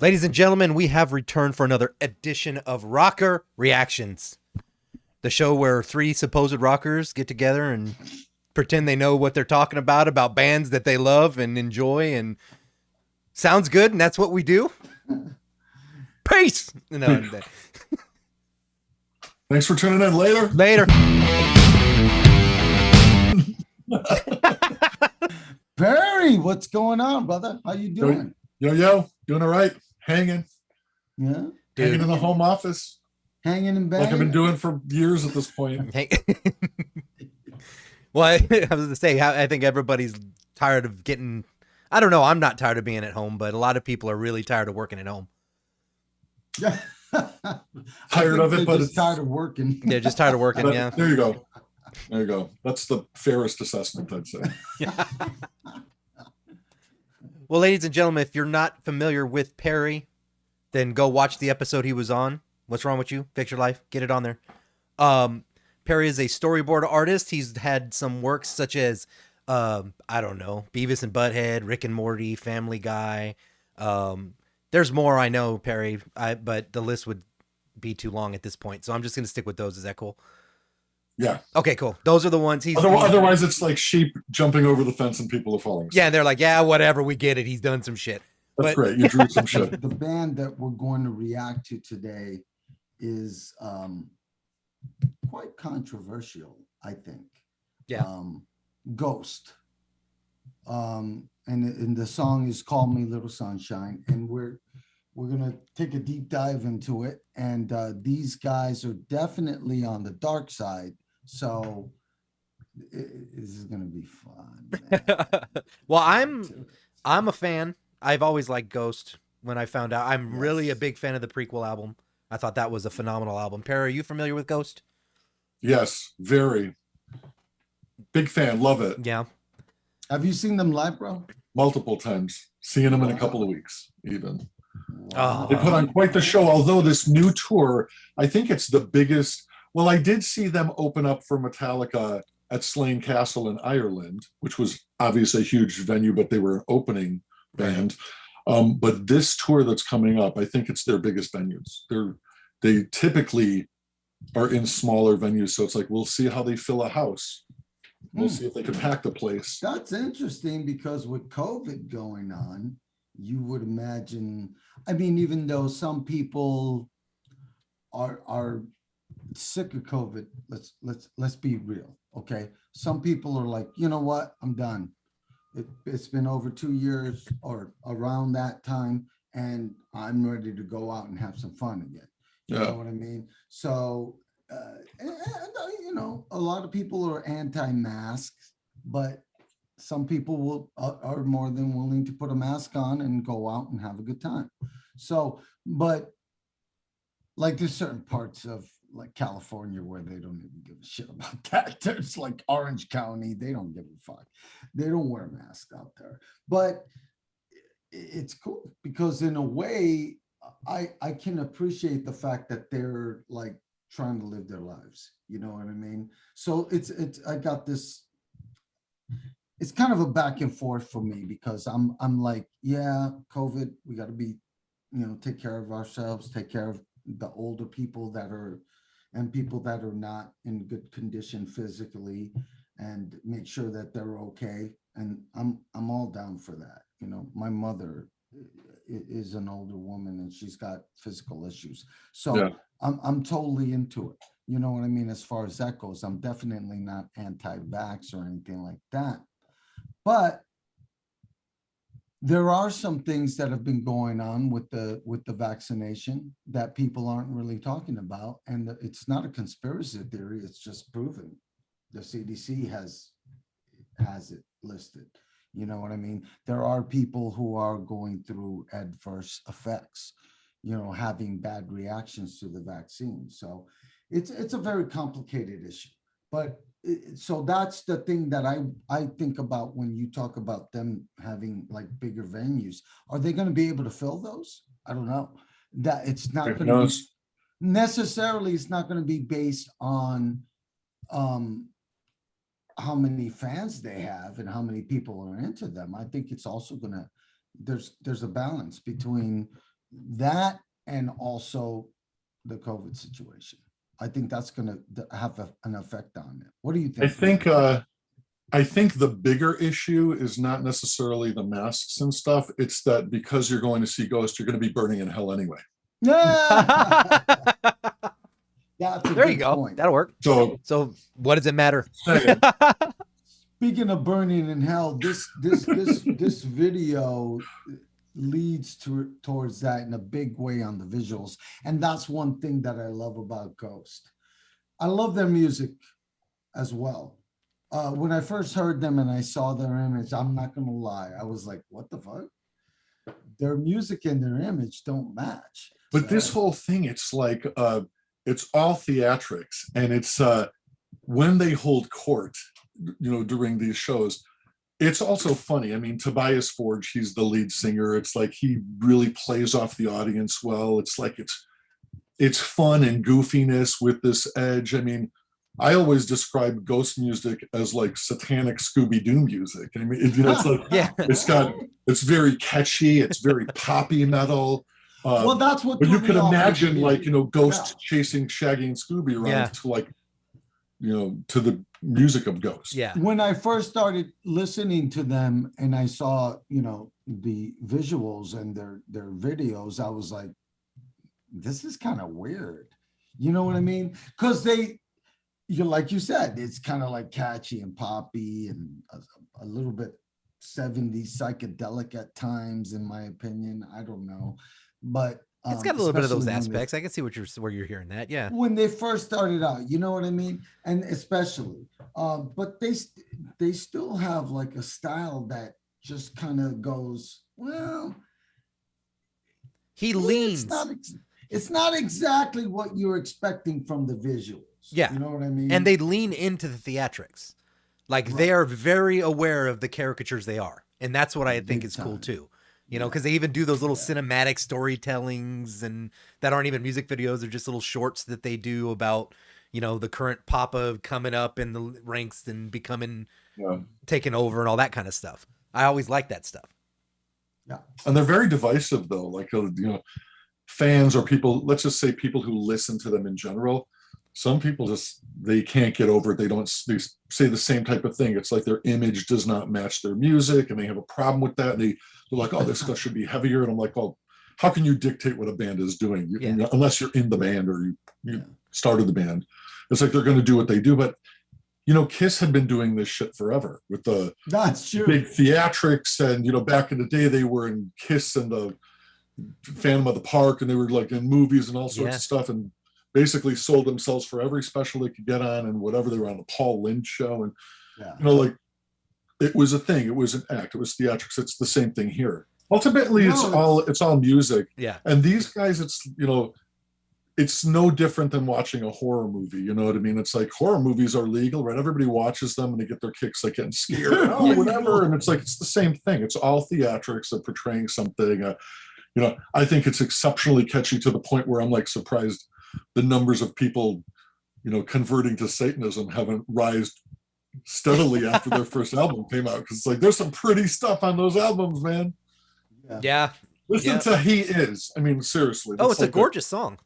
Ladies and gentlemen, we have returned for another edition of Rocker Reactions, the show where three supposed rockers get together and pretend they know what they're talking about bands that they love and enjoy, and sounds good, and that's what we do. Peace! No, Thanks for tuning in. Later. Barry, what's going on, brother? How you doing? Yo, doing all right. Hanging. Yeah. Dude. Hanging in the home office. Hanging and banging. Like I've been doing for years at this point. Well, I was going to say, I think everybody's tired of getting, I don't know, I'm not tired of being at home, but a lot of people are really tired of working at home. Yeah. Tired of it, but it's tired of working. They're just tired of working, yeah. There you go. There you go. That's the fairest assessment, I'd say. Well, ladies and gentlemen, if you're not familiar with Perry, then go watch the episode he was on. What's wrong with you? Fix your life. Get it on there. Perry is a storyboard artist. He's had some works such as, I don't know, Beavis and Butthead, Rick and Morty, Family Guy. There's more I know, Perry, but the list would be too long at this point. So I'm just going to stick with those. Is that cool? Yeah. Okay, cool. Those are the ones otherwise it's like sheep jumping over the fence and people are falling. Yeah, and they're like, yeah, whatever, we get it. He's done some shit. That's great. You drew some shit. The band that we're going to react to today is quite controversial, I think. Yeah. Ghost. And the song is Call Me Little Sunshine, and we're gonna take a deep dive into it. And these guys are definitely on the dark side, so this is gonna be fun. Well, I'm a fan. I've always liked Ghost. When I found out, I'm really a big fan of the prequel album. I thought that was a phenomenal album. Perry, are you familiar with Ghost? Yes, very. Big fan. Love it. Yeah. Have you seen them live, bro? Multiple times. Seeing them in a couple of weeks, even. Oh. They put on quite the show, although this new tour, I think it's the biggest. Well, I did see them open up for Metallica at Slane Castle in Ireland, which was obviously a huge venue, but they were an opening band. But this tour that's coming up, I think it's their biggest venues. They typically are in smaller venues, so it's like, we'll see how they fill a house. We'll see if they can pack the place. That's interesting, because with COVID going on, you would imagine, I mean, even though some people are sick of COVID, let's be real, okay? Some people are like, you know what, I'm done. It's been over 2 years or around that time, and I'm ready to go out and have some fun again. You know what I mean? So, you know, a lot of people are anti-masks, but some people are more than willing to put a mask on and go out and have a good time. So, but like there's certain parts of like California where they don't even give a shit about that. There's like Orange County, they don't give a fuck. They don't wear masks out there. But it's cool because in a way, I can appreciate the fact that they're like trying to live their lives. You know what I mean? So I got this, it's kind of a back and forth for me, because I'm like, yeah, COVID, we got to be, you know, take care of ourselves, take care of the older people that are, and people that are not in good condition physically, and make sure that they're okay. And I'm all down for that. You know, my mother is an older woman and she's got physical issues. So I'm totally into it. You know what I mean? As far as that goes, I'm definitely not anti-vax or anything like that. But there are some things that have been going on with the vaccination that people aren't really talking about. And it's not a conspiracy theory. It's just proven. The CDC has it listed. You know what I mean? There are people who are going through adverse effects, you know, having bad reactions to the vaccine. So it's a very complicated issue. But so that's the thing that I think about when you talk about them having like bigger venues. Are they going to be able to fill those? I don't know. That it's not going to be necessarily, it's not going to be based on how many fans they have and how many people are into them. I think it's also going to, there's a balance between that and also the COVID situation. I think that's going to have an effect on it. What do you think? I think the bigger issue is not necessarily the masks and stuff. It's that because you're going to see ghosts, you're going to be burning in hell anyway. Yeah. That's a There you good go. point. That'll work. So what does it matter? Speaking of burning in hell, this video leads towards that in a big way on the visuals, and that's one thing that I love about Ghost. I love their music as well. When I first heard them and I saw their image, I'm not gonna lie, I was like, "What the fuck?" Their music and their image don't match. But this whole thing, it's like it's all theatrics, and it's when they hold court, during these shows. It's also funny. I mean, Tobias Forge, he's the lead singer. It's like he really plays off the audience well. It's like it's fun and goofiness with this edge. I mean, I always describe ghost music as like satanic Scooby-Doo music. I mean, it's like Yeah. it's very catchy. It's very poppy metal. Well, that's what. But you could imagine, like, ghosts chasing Shaggy and Scooby around to like, to the music of Ghosts. Yeah. When I first started listening to them and I saw, the visuals and their videos, I was like, this is kind of weird. You know what I mean? Because like you said, it's kind of like catchy and poppy and a little bit 70s psychedelic at times, in my opinion. I don't know. But it's got a little bit of those aspects. I can see where you're hearing that. Yeah. When they first started out, you know what I mean? And especially, but they still have like a style that just kind of goes, well, he leans. It's not exactly what you're expecting from the visuals. Yeah. You know what I mean? And they lean into the theatrics. Like they are very aware of the caricatures they are. And that's what I think is cool too. Because they even do those little cinematic storytellings and that aren't even music videos. They're just little shorts that they do about, the current Papa coming up in the ranks and becoming taking over and all that kind of stuff. I always like that stuff. Yeah. And they're very divisive though. Like, fans or people, let's just say people who listen to them in general. Some people they can't get over it. They say the same type of thing. It's like their image does not match their music and they have a problem with that. And they're like, oh, this stuff should be heavier. And I'm like, well, how can you dictate what a band is doing? Unless you're in the band or you started the band. It's like they're going to do what they do. But, Kiss had been doing this shit forever with the That's true. big theatrics. And, back in the day, they were in Kiss and the Phantom of the Park, and they were like in movies and all sorts of stuff. And basically sold themselves for every special they could get on and whatever. They were on the Paul Lynch show. And, like it was a thing. It was an act. It was theatrics. It's the same thing here. Ultimately, it's all music. Yeah. And these guys, it's no different than watching a horror movie. You know what I mean? It's like horror movies are legal, right? Everybody watches them and they get their kicks like getting scared, whatever. And it's like, it's the same thing. It's all theatrics of portraying something. I think it's exceptionally catchy to the point where I'm like surprised the numbers of people, converting to Satanism haven't risen steadily after their first album came out. Because it's like, there's some pretty stuff on those albums, man. Yeah. Listen to He Is. I mean, seriously. Oh, it's like a gorgeous song.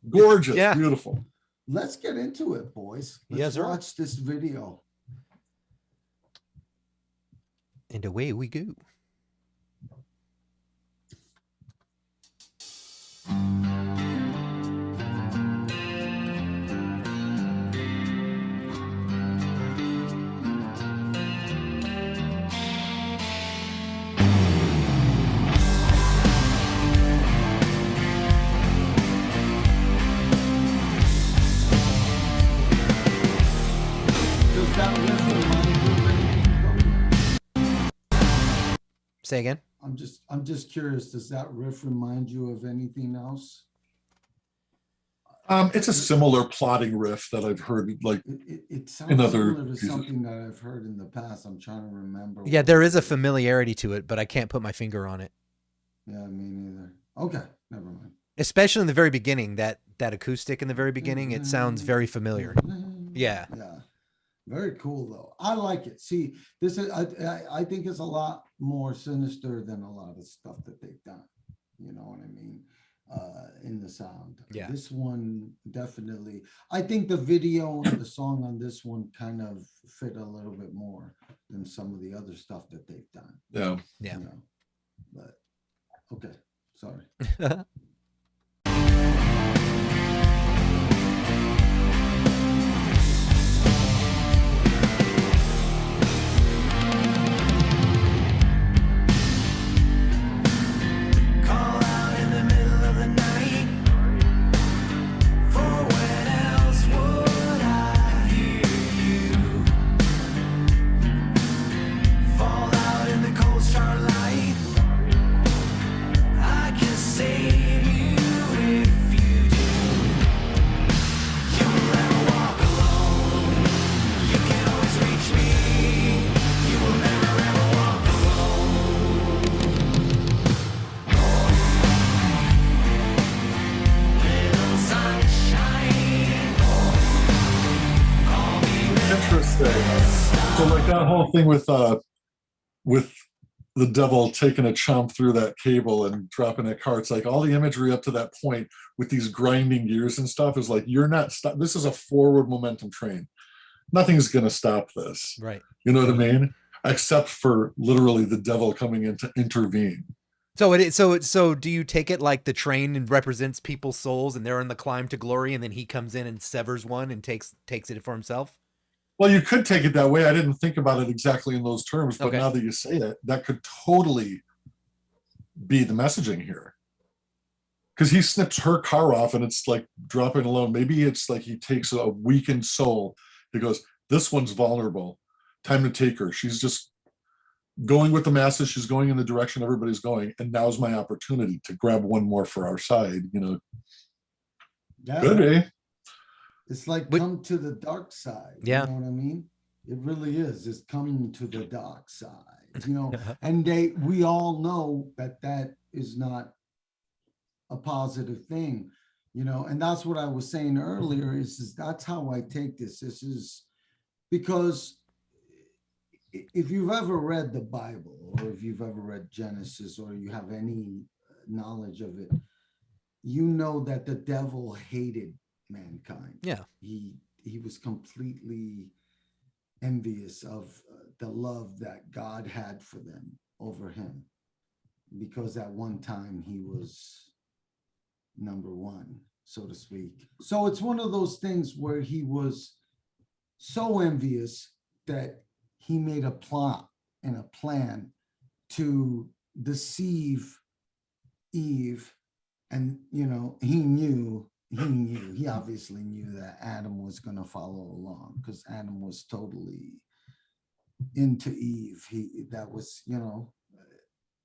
Gorgeous. Yeah. Beautiful. Let's get into it, boys. Let's watch this video. And away we go. Say again. I'm just curious. Does that riff remind you of anything else? It's a similar plotting riff that I've heard, like it sounds similar to something that I've heard in the past. I'm trying to remember. Yeah, there is a familiarity to it, but I can't put my finger on it. Yeah, me neither. Okay, never mind. Especially in the very beginning, that acoustic in the very beginning, it sounds very familiar. Yeah. Yeah. Very cool though. I like it. See, this is I think it's a lot more sinister than a lot of stuff that they've done. You know what I mean? In the sound. Yeah. This one definitely. I think the video and the song on this one kind of fit a little bit more than some of the other stuff that they've done. Yeah. Yeah. You know, but okay, sorry. Call out in the middle of the night. For when else would I hear you? Fall out in the cold starlight. I can save you if you do. You will never walk alone. You can always reach me. You will never ever walk alone. Little sunshine. I'll be Interesting. So like that whole thing with the devil taking a chomp through that cable and dropping that car, it's like all the imagery up to that point with these grinding gears and stuff is like, you're not stop. This is a forward momentum train. Nothing's gonna stop this. Right. You know what I mean? Except for literally the devil coming in to intervene. So it is. So do you take it like the train represents people's souls, and they're on the climb to glory, and then he comes in and severs one and takes it for himself? Well, you could take it that way. I didn't think about it exactly in those terms, but Okay. now that you say it, that could totally be the messaging here. Because he snips her car off and it's like dropping alone. Maybe it's like he takes a weakened soul. He goes, this one's vulnerable. Time to take her. She's just going with the masses. She's going in the direction everybody's going. And now's my opportunity to grab one more for our side. You know, Yeah. could be. It's like But- come to the dark side. Yeah. You know what I mean? It really is. It's coming to the dark side, you know, and we all know that is not a positive thing, you know, and that's what I was saying earlier is that's how I take this. This is because if you've ever read the Bible or if you've ever read Genesis or you have any knowledge of it, you know that the devil hated mankind. Yeah. He was completely envious of the love that God had for them over him, because at one time he was number one, so to speak. So it's one of those things where he was so envious that he made a plot and a plan to deceive Eve. And, you know, he obviously knew that Adam was going to follow along because Adam was totally into Eve. That was, you know,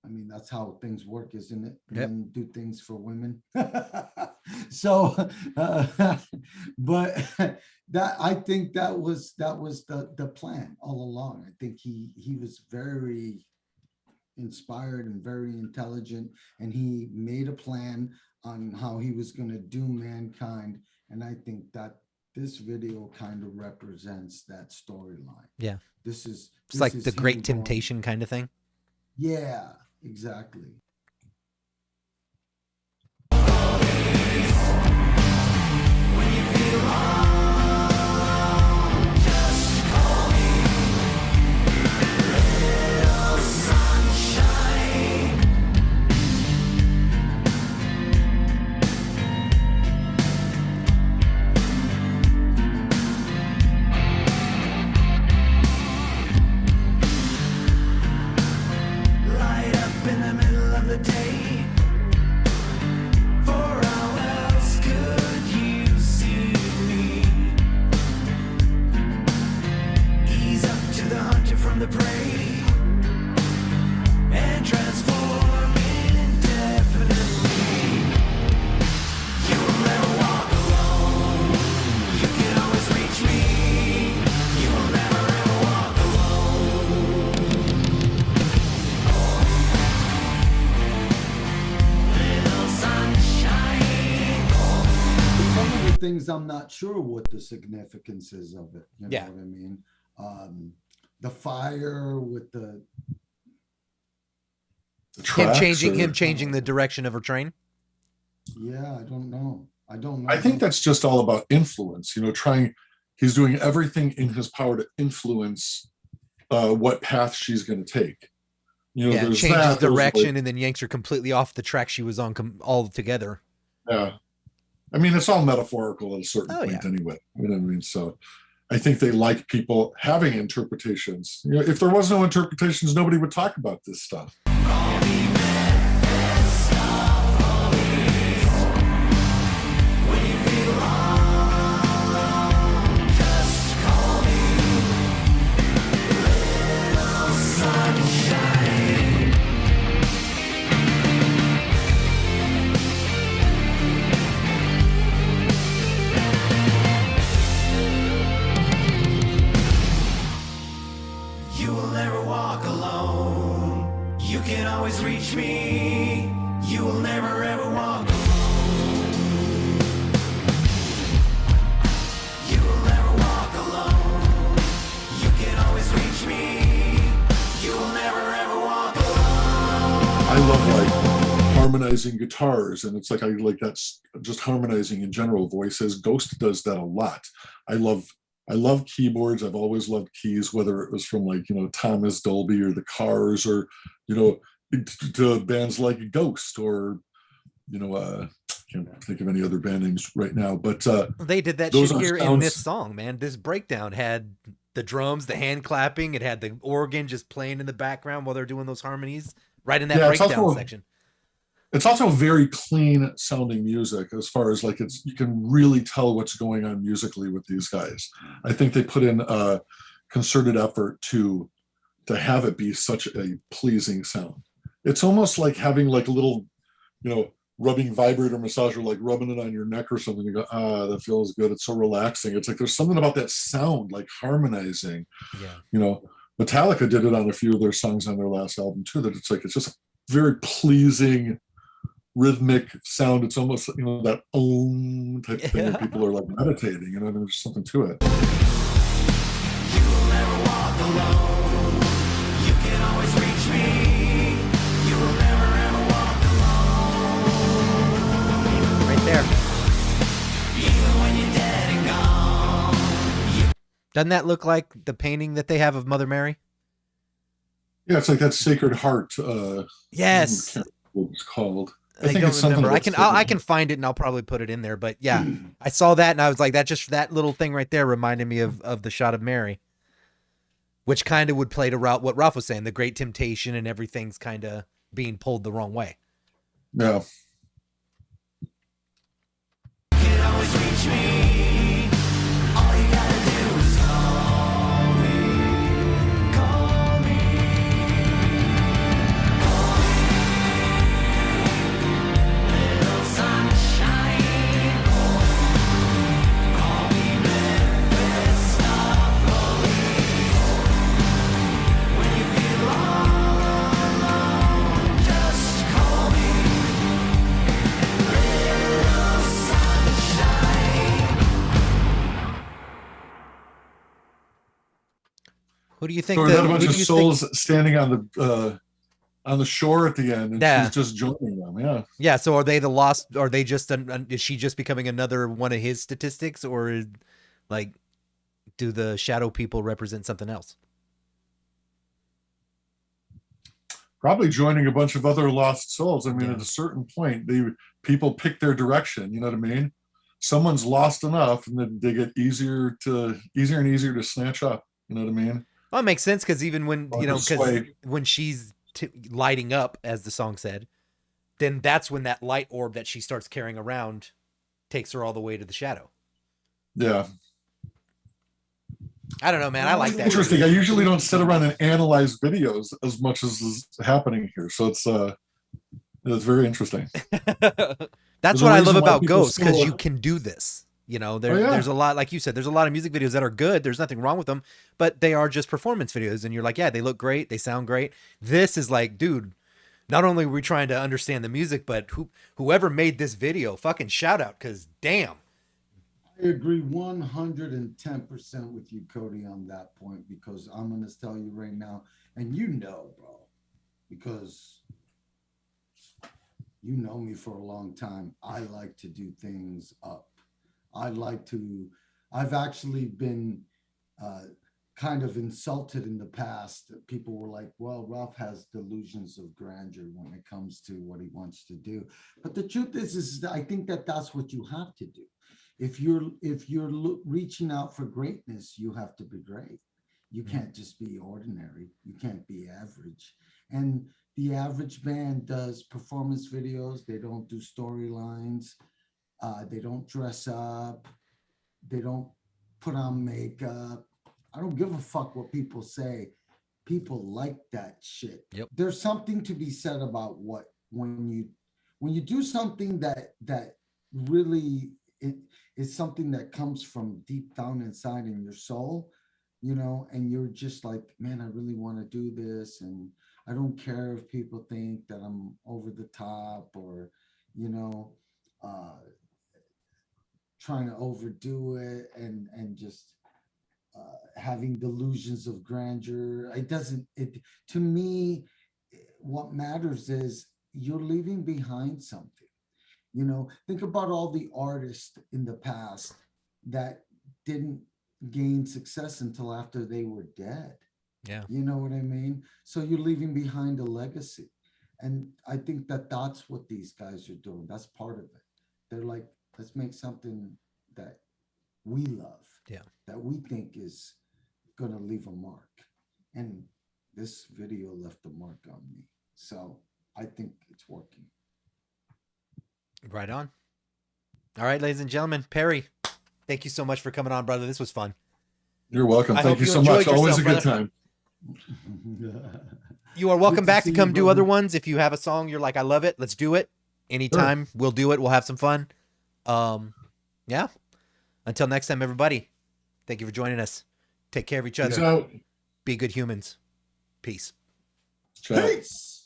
I mean, that's how things work, isn't it? Yep. Men do things for women. So, but that, I think that was the plan all along. I think he was very inspired and very intelligent, and he made a plan on how he was going to do mankind. And I think that this video kind of represents that storyline. Yeah. This is It's like is the him Great going- Temptation kind of thing. Yeah, exactly. light up in the middle of the day. For how else could you see me? Ease up to the hunter from the prey and transform indefinitely. You will never walk alone. You can always reach me. You will never ever walk alone. Little sunshine. Some of the things I'm not sure what the significance is of it. You know Yeah. what I mean? The fire with the tracks. Him changing the direction of her train. Yeah, I don't know. I don't know. I think that's just all about influence. He's doing everything in his power to influence what path she's going to take. Yeah, there's changes that, there's, direction like, and then yanks her completely off the track she was on altogether. yeah. I mean, it's all metaphorical at a certain Oh, point yeah. anyway. You know what I mean? So I think they like people having interpretations. If there was no interpretations, nobody would talk about this stuff. You will never walk alone. You can always reach me. You will never ever walk alone. You will never walk alone. You can always reach me. You will never ever walk alone. I love like harmonizing guitars, and it's like I like that's just harmonizing in general voices. Ghost does that a lot. I love keyboards. I've always loved keys, whether it was from like Thomas Dolby or the Cars, or to bands like Ghost, or can't think of any other band names right now. But They did that those shit are here in sounds- this song, man. This breakdown had the drums, the hand clapping, it had the organ just playing in the background while they're doing those harmonies, right in that Yeah, it's breakdown also- section. It's also very clean sounding music, as far as like you can really tell what's going on musically with these guys. I think they put in a concerted effort to have it be such a pleasing sound. It's almost like having like a little, rubbing vibrator massager, like rubbing it on your neck or something. You go, that feels good. It's so relaxing. It's like there's something about that sound, like harmonizing. Yeah. Metallica did it on a few of their songs on their last album too. That it's just a very pleasing rhythmic sound. It's almost that type of thing that people are like meditating. There's something to it. You will never walk alone. You can always reach me. You will never ever walk alone. Right there. Even when you're dead and gone. Doesn't that look like the painting that they have of Mother Mary? Yeah, it's like that Sacred Heart. Yes. I can't remember what it's called. I think don't it's something remember. about I can find it and I'll probably put it in there. But yeah, I saw that and I was like, that little thing right there reminded me of the shot of Mary, which kind of would play to what Ralph was saying, the Great Temptation and everything's kind of being pulled the wrong way. Yeah. You can always reach me. All you gotta do is call me. Call me. Little sunshine. Call me Memphis Police. When you feel all alone, just call me. Little sunshine. Who do you think? So we had a bunch who of do you souls standing on the shore at the end, and Yeah. she's just joining them. Yeah. Yeah. So are they the lost? Are they just? Is she just becoming another one of his statistics, or like, do the shadow people represent something else? Probably joining a bunch of other lost souls. I mean, Yeah. at a certain point, people pick their direction. You know what I mean? Someone's lost enough, and then they get easier and easier to snatch up. You know what I mean? Well, it makes sense because even when Or because sway. when she's lighting up, as the song said, then that's when that light orb that she starts carrying around takes her all the way to the shadow. Yeah. I don't know, man. I like that. Interesting. I usually don't sit around and analyze videos as much as is happening here, so it's very interesting. That's There's a what I reason love why about people Ghost, because still- you can do this. There, Oh, yeah. there's a lot, like you said, there's a lot of music videos that are good. There's nothing wrong with them, but they are just performance videos. And you're like, yeah, they look great. They sound great. This is like, dude, not only are we trying to understand the music, but whoever made this video, fucking shout out. Cause damn. I agree 110% with you, Cody, on that point, because I'm going to tell you right now, and bro, because you know me for a long time. I like to do things up. I've actually been kind of insulted in the past. People were like, well, Ralph has delusions of grandeur when it comes to what he wants to do. But the truth is I think that that's what you have to do. If you're reaching out for greatness, you have to be great. You can't just be ordinary. You can't be average. And the average band does performance videos. They don't do storylines. They don't dress up. They don't put on makeup. I don't give a fuck what people say. People like that shit. Yep. There's something to be said about when you do something that really it is something that comes from deep down inside in your soul, you know, and you're just like, man, I really want to do this, and I don't care if people think that I'm over the top or, you know, trying to overdo it and just having delusions of grandeur. To me, what matters is you're leaving behind something. You know, think about all the artists in the past that didn't gain success until after they were dead. Yeah. You know what I mean? So you're leaving behind a legacy. And I think that that's what these guys are doing. That's part of it. They're like, let's make something that we love, that we think is going to leave a mark. And this video left a mark on me. So I think it's working. Right on. All right, ladies and gentlemen, Perry, thank you so much for coming on, brother. This was fun. You're welcome. I Thank hope you you so much. enjoyed Always a yourself, good time. You are welcome Good to back to see come you, do brother. other ones. If you have a song you're like, I love it, let's do it. Anytime, we'll do it. We'll have some fun. Yeah. Until next time, everybody. Thank you for joining us. Take care of each Peace other. out. Be good humans. Peace. Ciao. Peace.